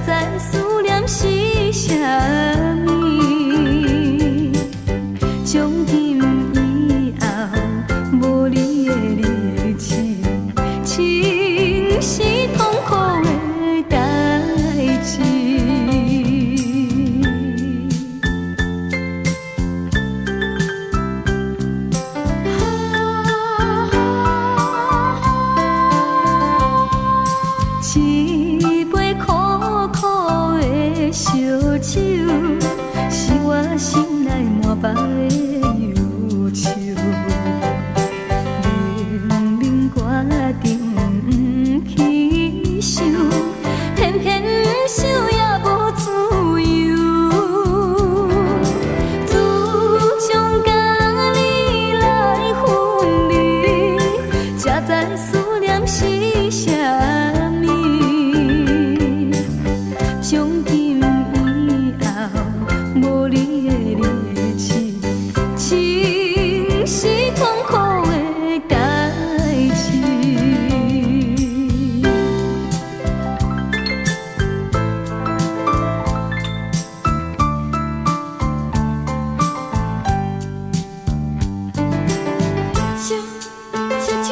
知思念是啥物。从今以后，无你的日子，亲是痛苦的代志。一杯苦苦的烧酒，是我心内满腹的忧愁。明明决定不去想，偏偏想也无自由。自从甲你来分离，才知思念是啥。从今以后，无你的日子，亲是痛苦的代志。烧酒。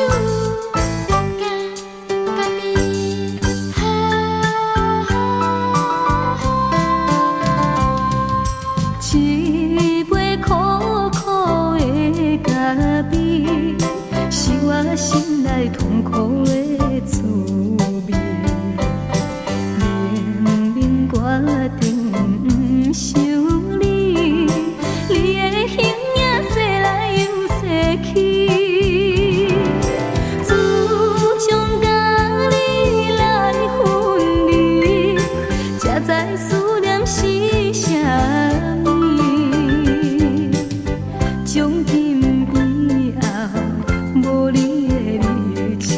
一杯苦苦的咖啡，是我心内痛苦的滋味。明明决定不想你，你的形影说来又说去。自从甲你来分离，才知思念是啥。从今以后，无你的日子。